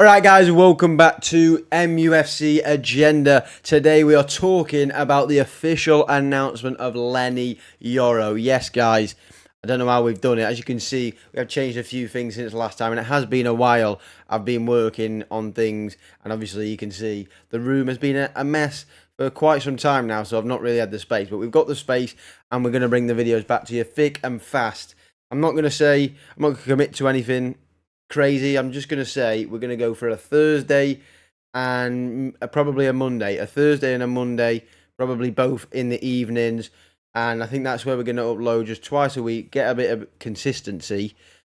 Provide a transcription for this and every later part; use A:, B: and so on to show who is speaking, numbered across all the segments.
A: Alright guys, welcome back to MUFC Agenda. Today we are talking about the official announcement of Lenny YORO. Yes guys, I don't know how we've done it. As you can see, we have changed a few things since last time, and it has been a while. I've been working on things, and obviously you can see the room has been a mess for quite some time now, so I've not really had the space. But we've got the space, and we're going to bring the videos back to you thick and fast. I'm not going to commit to anything crazy. I'm just going to say we're going to go for a Thursday and probably a Monday. A Thursday and a Monday, probably both in the evenings. And I think that's where we're going to upload just twice a week, get a bit of consistency.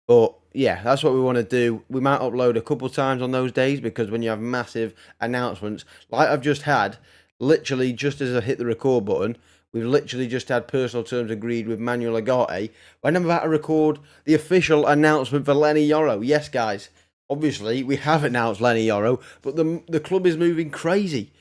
A: But yeah, that's what we want to do. We might upload a couple times on those days because when you have massive announcements, like I've just had, literally just as I hit the record button, we've literally just had personal terms agreed with Manuel Agate. When I'm about to record the official announcement for Lenny YORO. Yes, guys, obviously we have announced Lenny YORO, but the club is moving crazy.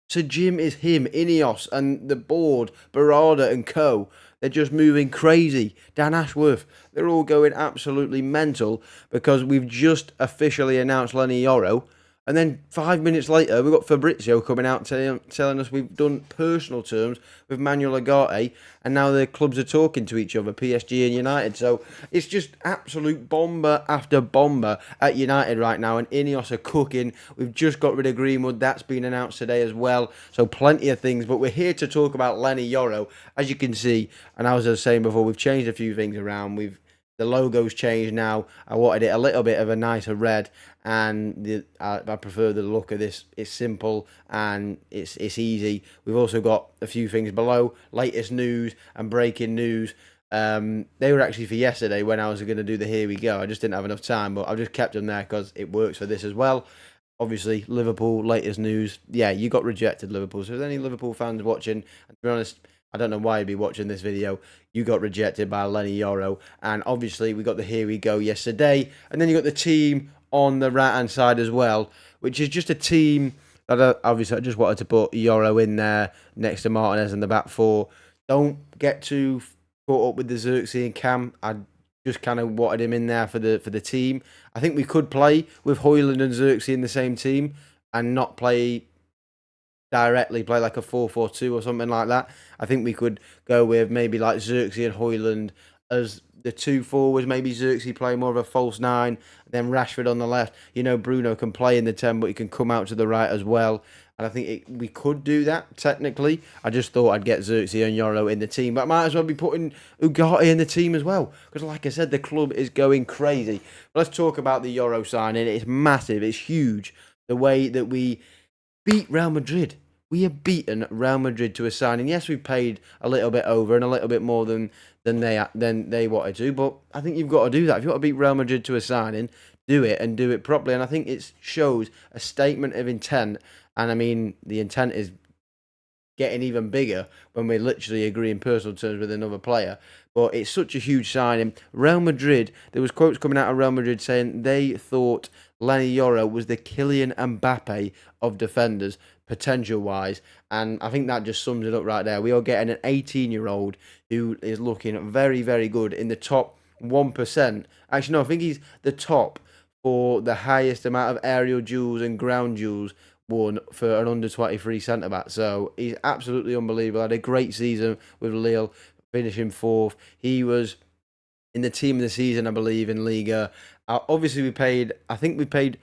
A: Sir Jim is him, Ineos, and the board, Barada and co. They're just moving crazy. Dan Ashworth, they're all going absolutely mental because we've just officially announced Lenny YORO. And then 5 minutes later, we've got Fabrizio coming out telling us we've done personal terms with Manuel Agate, and now the clubs are talking to each other, PSG and United. So it's just absolute bomber after bomber at United right now, and Ineos are cooking. We've just got rid of Greenwood. That's been announced today as well. So plenty of things, but we're here to talk about Lenny YORO. As you can see, and as I was saying before, we've changed a few things around. The logo's changed now. I wanted it a little bit of a nicer red, and I prefer the look of this. It's simple and it's easy. We've also got a few things below, latest news and breaking news. They were actually for yesterday when I was going to do the Here We Go. I just didn't have enough time, but I've just kept them there because it works for this as well. Obviously, Liverpool, latest news. Yeah, you got rejected, Liverpool. So if there's any Liverpool fans watching, and to be honest, I don't know why you'd be watching this video. You got rejected by Lenny YORO. And obviously, we got the Here We Go yesterday. And then you got the team on the right-hand side as well, which is just a team that obviously I just wanted to put YORO in there next to Martinez in the back four. Don't get too caught up with the Xerxes and Cam. I just kind of wanted him in there for the team. I think we could play with Højlund and Xerxes in the same team and not play directly, play like a 4-4-2 or something like that. I think we could go with maybe like Xerxes and Højlund as the two forwards, maybe Xerxes play more of a false nine, then Rashford on the left. You know, Bruno can play in the 10, but he can come out to the right as well. And I think we could do that, technically. I just thought I'd get Xerxes and YORO in the team. But I might as well be putting Ugarte in the team as well. Because like I said, the club is going crazy. But let's talk about the YORO signing. It's massive. It's huge. The way that we beat Real Madrid. We have beaten Real Madrid to a signing. Yes, we paid a little bit over and a little bit more than they wanted to, but I think you've got to do that. If you want to beat Real Madrid to a signing, do it and do it properly. And I think it shows a statement of intent. And I mean, the intent is getting even bigger when we're literally agreeing personal terms with another player. But it's such a huge signing. Real Madrid, there was quotes coming out of Real Madrid saying they thought Lenny YORO was the Kylian Mbappe of defenders, potential-wise. And I think that just sums it up right there. We are getting an 18-year-old who is looking very, very good in the top 1%. Actually, no, I think he's the top for the highest amount of aerial duels and ground duels won for an under-23 centre-back. So he's absolutely unbelievable. Had a great season with Lille, finishing fourth. He was in the team of the season, I believe, in Liga. Obviously, I think we paid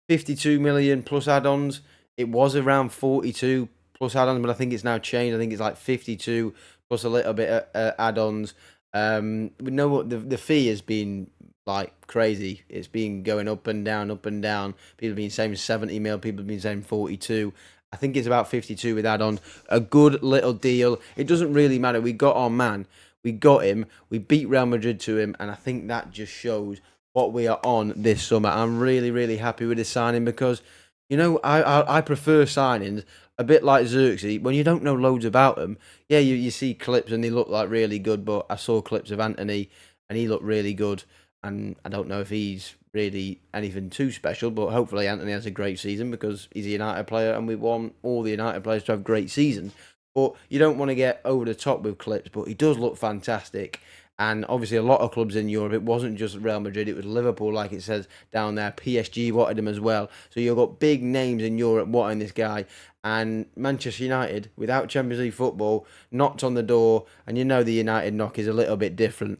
A: 52 million plus add-ons. It was around 42 plus add-ons, but I think it's now changed. I think it's like 52 plus a little bit of add-ons. We know what the fee has been like crazy. It's been going up and down, up and down. People have been saying 70 mil, people have been saying 42. I think it's about 52 with add-ons. A good little deal. It doesn't really matter. We got our man. We got him. We beat Real Madrid to him, and I think that just shows what we are on this summer. I'm really, really happy with this signing because, you know, I prefer signings a bit like Xerxes. When you don't know loads about them, yeah, you see clips and they look like really good, but I saw clips of Anthony and he looked really good. And I don't know if he's really anything too special, but hopefully Anthony has a great season because he's a United player and we want all the United players to have great seasons. But you don't want to get over the top with clips, but he does look fantastic. And obviously, a lot of clubs in Europe, it wasn't just Real Madrid, it was Liverpool, like it says down there. PSG wanted him as well. So you've got big names in Europe wanting this guy. And Manchester United, without Champions League football, knocked on the door. And you know the United knock is a little bit different.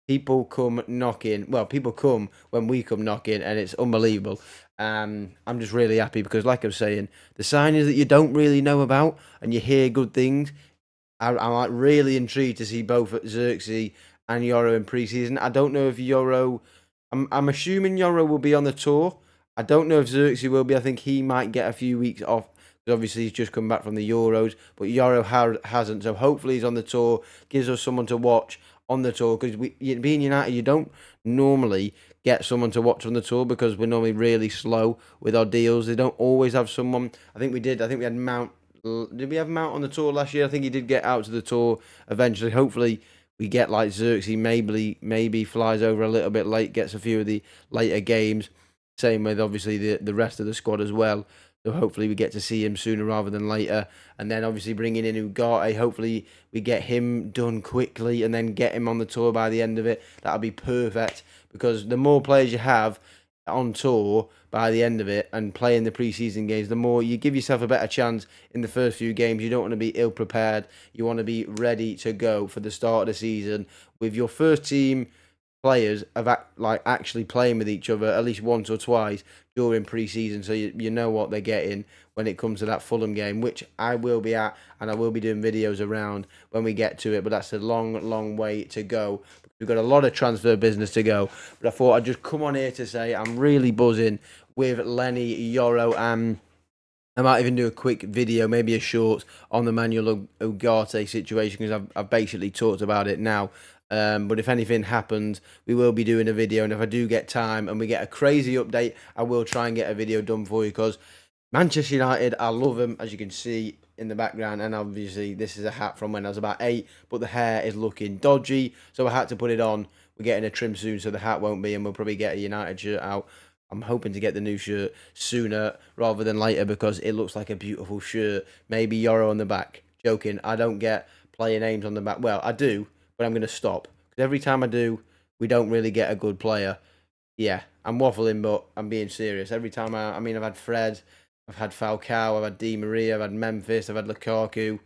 A: People come knocking. Well, people come when we come knocking, and it's unbelievable. I'm just really happy because, like I was saying, the signings that you don't really know about and you hear good things, I'm like really intrigued to see both Xerxes and YORO in preseason. I don't know if YORO. I'm assuming YORO will be on the tour. I don't know if Xerxes will be. I think he might get a few weeks off because obviously he's just come back from the Euros. But YORO hasn't. So hopefully he's on the tour. Gives us someone to watch on the tour because being United, you don't normally get someone to watch on the tour because we're normally really slow with our deals. They don't always have someone. I think we did. I think we had Mount. Did we have Mount on the tour last year? I think he did get out to the tour eventually. Hopefully, we get like Xerxes. Maybe flies over a little bit late, gets a few of the later games. Same with obviously the rest of the squad as well. So hopefully we get to see him sooner rather than later. And then obviously bringing in Ugarte. Hopefully we get him done quickly and then get him on the tour by the end of it. That'll be perfect because the more players you have on tour by the end of it and playing the preseason games, the more you give yourself a better chance in the first few games. You don't want to be ill prepared. You want to be ready to go for the start of the season with your first team players actually playing with each other at least once or twice during pre-season, so you know what they're getting when it comes to that Fulham game, which I will be at and I will be doing videos around when we get to it. But that's a long way to go. We've got a lot of transfer business to go. But I thought I'd just come on here to say I'm really buzzing with Lenny YORO, and I might even do a quick video, maybe a short, on the Manuel Ugarte situation because I've basically talked about it now. But if anything happens, we will be doing a video. And if I do get time and we get a crazy update, I will try and get a video done for you because Manchester United, I love them, as you can see in the background. And obviously, this is a hat from when I was about 8, but the hair is looking dodgy. So I had to put it on. We're getting a trim soon, so the hat won't be. And we'll probably get a United shirt out. I'm hoping to get the new shirt sooner rather than later because it looks like a beautiful shirt. Maybe YORO on the back. Joking. I don't get player names on the back. Well, I do, but I'm going to stop. Because every time I do, we don't really get a good player. Yeah, I'm waffling, but I'm being serious. Every time I've had Fred, I've had Falcao, I've had Di Maria, I've had Memphis, I've had Lukaku.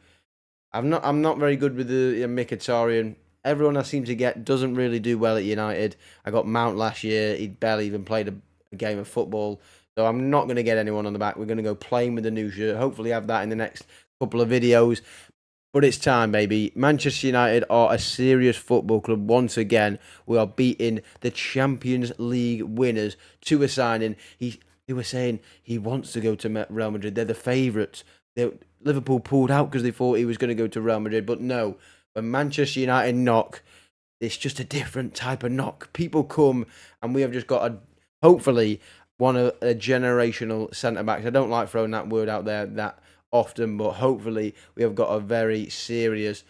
A: I'm not very good with the Mkhitaryan. Everyone I seem to get doesn't really do well at United. I got Mount last year. He barely even played a game of football. So I'm not going to get anyone on the back. We're going to go plain with the new shirt. Hopefully have that in the next couple of videos. But it's time, baby. Manchester United are a serious football club. Once again, we are beating the Champions League winners to a signing. They were saying he wants to go to Real Madrid. They're the favourites. Liverpool pulled out because they thought he was going to go to Real Madrid. But no, when Manchester United knock, it's just a different type of knock. People come and we have just got hopefully one of a generational centre-backs. I don't like throwing that word out there that often, but hopefully we have got a very serious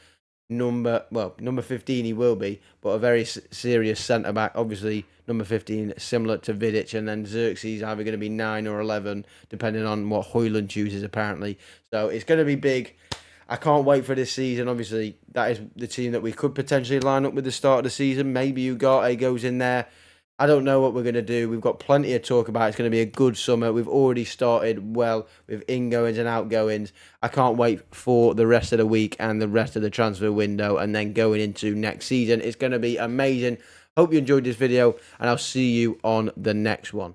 A: number 15 he will be, but a very serious centre-back. Obviously, number 15, similar to Vidic, and then Xerxes either going to be 9 or 11, depending on what Højlund chooses, apparently. So it's going to be big. I can't wait for this season. Obviously, that is the team that we could potentially line up with the start of the season. Maybe Ugarte goes in there. I don't know what we're going to do. We've got plenty to talk about. It's going to be a good summer. We've already started well with ingoings and outgoings. I can't wait for the rest of the week and the rest of the transfer window and then going into next season. It's going to be amazing. Hope you enjoyed this video and I'll see you on the next one.